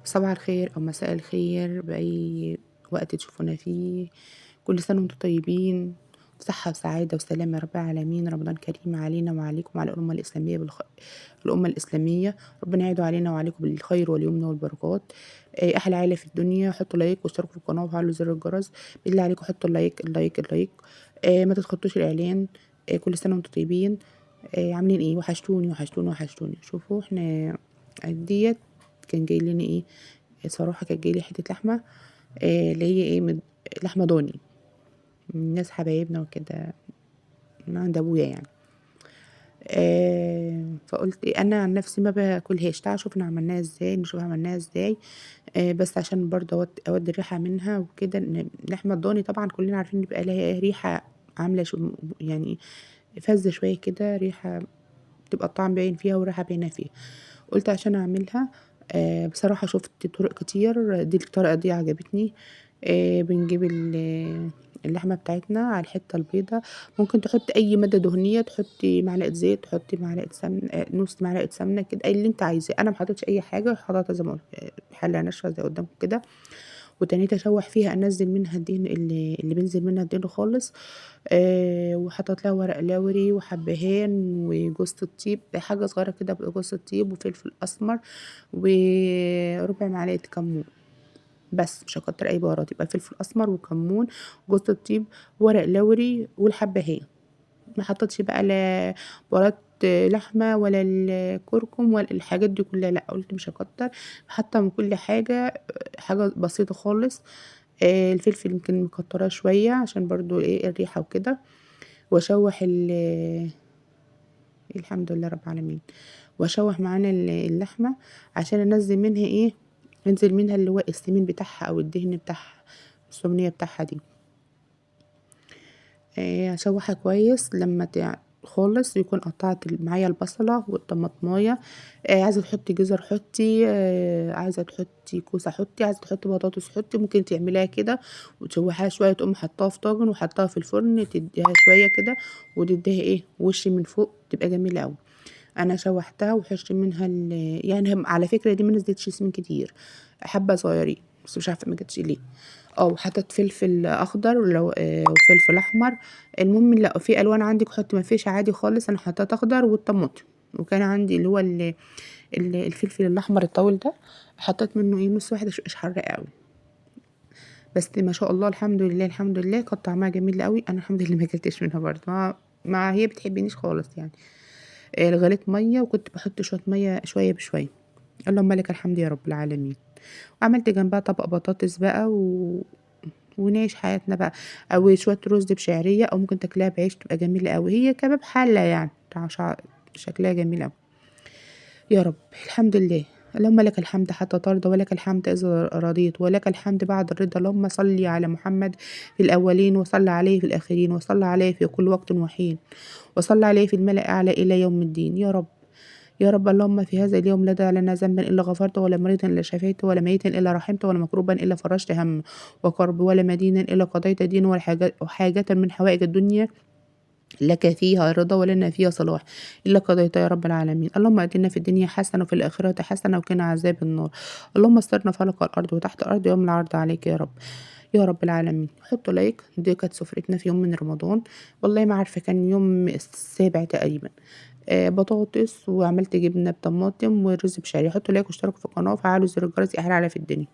صباح الخير أو مساء الخير بأي وقت تشوفونا فيه. كل سنة وانتم طيبين بصحة وسعادة وسلام يا رب العالمين. رمضان كريم علينا وعليكم وعلى الأمة الإسلامية الأمة الإسلامية. ربنا يعيده علينا وعليكم بالخير واليمن والبركات. أحلى عيلة في الدنيا. حطوا لايك واشتركوا في القناة وفعلوا زر الجرس. بالله عليكم حطوا اللايك اللايك اللايك. ما تتخطوش الإعلان. كل سنة وانتم طيبين. عاملين ايه؟ وحشتوني وحشتوني وحشتوني. شوفوا احنا ديت كان جاي لنا ايه. صراحة كانت جايلي حتة لحمة، اللي هي ايه لحمة ضاني من ناس حبايبنا وكده من عند ابويا يعني. فقلت إيه، انا عن نفسي ما باكلهاش. تعالوا شوفنا عملناها ازاي، نشوف عملناها ازاي. بس عشان برضه اودي الريحة منها وكده. إن اللحمة الضاني طبعا كلنا عارفين بيبقى لها ريحة عاملة يعني فزة شوية كده، ريحة بتبقى الطعم باين فيها وريحة باينة فيها. قلت عشان اعملها. بصراحة شفت طرق كتير، دي الطريقة دي عجبتني. بنجيب اللحمة بتاعتنا على الحتة البيضة. ممكن تحطي اي مادة دهنية، تحطي معلقة زيت، تحطي معلقة سمنة، نص معلقة سمنة كده، اي اللي انت عايزاه. انا محطتش اي حاجة، حطيتها زي ما قلت حلة ناشفة زي قدامكم كده. وتنيت اشوح فيها، انزل منها الدهن اللي بينزل منها الدهن خالص. وحطيت لها ورق لوري وحبهان وجوز الطيب، حاجه صغيره كده بجوز الطيب وفلفل اسمر وربع معلقه كمون. بس مش هكتر اي بهارات، يبقى فلفل اسمر وكمون وجوز الطيب ورق لوري والحبهان. ما حطيتش بقى لا بهارات لحمه ولا الكركم ولا الحاجات دي كلها، لا قلت مش هكتر. حتى من كل حاجه حاجه بسيطه خالص. الفلفل يمكن مكتراه شويه عشان برضو ايه الريحه وكده. واشوح الحمد لله رب العالمين. واشوح معانا اللحمه عشان انزل منها ايه، انزل منها اللي هو السمين بتاعها او الدهن بتاعها، السمنيه بتاعها دي. اشوحها كويس لما خالص يكون قطعت معايا البصله والطماطمايه. عايزه تحطي جزر حطي، عايزه تحطي كوسه حطي، عايزه تحطي بطاطس حطي. ممكن تعمليها كده وتشوحيها شويه، تقوم حطاها في طاجن وحطها في الفرن، تديها شويه كده وتديها ايه وش من فوق، تبقى جميله قوي. انا شوحتها وحشت منها يعني على فكره دي ما نزلتش سمين كتير، حبه صغيرين، بس مش عارفه ما جاتش ليه. وحطيت فلفل اخضر ولو وفلفل احمر. المهم لا في الوان عندك حطي، ما فيش عادي خالص. انا حطيت اخضر والطماطم، وكان عندي اللي هو الفلفل الاحمر الطويل ده، حطيت منه ايه نص واحده، مش حراق قوي. بس ما شاء الله الحمد لله الحمد لله كانت طعمها جميل قوي. انا الحمد لله ما اكلتش منها برضه، ما هي بتحبنيش خالص يعني. غليت ميه وكنت بحط شويه ميه شويه بشويه. اللهم لك الحمد يا رب العالمين. وعملت جنبها طبق بطاطس بقى ونعيش حياتنا بقى. او شويه رز بشعريه، او ممكن تاكلها بعيش تبقى جميله قوي. هي كباب حله يعني شكلها جميل قوي. يا رب الحمد لله. اللهم لك الحمد حتى ترضى، ولك الحمد إذا رضيت، ولك الحمد بعد الرضا. اللهم صل على محمد في الأولين، وصل عليه في الآخرين، وصل عليه في كل وقت وحين، وصل عليه في الملأ الأعلى إلى يوم الدين. يا رب يا رب. اللهم في هذا اليوم لا دع لنا ذنبا إلا غفرته، ولا مريضا إلا شفيته، ولا ميتا إلا رحمته، ولا مكروبا إلا فرجت هم وكرب، ولا مدينا إلا قضيت دين، ولا حاجة من حوائج الدنيا لك فيها رضا ولنا فيها صلاح إلا قضيتها يا رب العالمين. اللهم أتنا في الدنيا حسنة وفي الآخرة حسنة وقنا عذاب النار. اللهم استرنا فوق الأرض وتحت الأرض يوم العرض عليك يا رب. يا رب العالمين. حطوا لايك. دي كانت سفرتنا في يوم من رمضان. والله ما عارفة، كان يوم السابع تقريبا. بطاطس، وعملت جبنة بطماطم ورز بشعرية. حطوا لايك واشتركوا في القناة وفعلوا زر الجرس يحل على في الدنيا.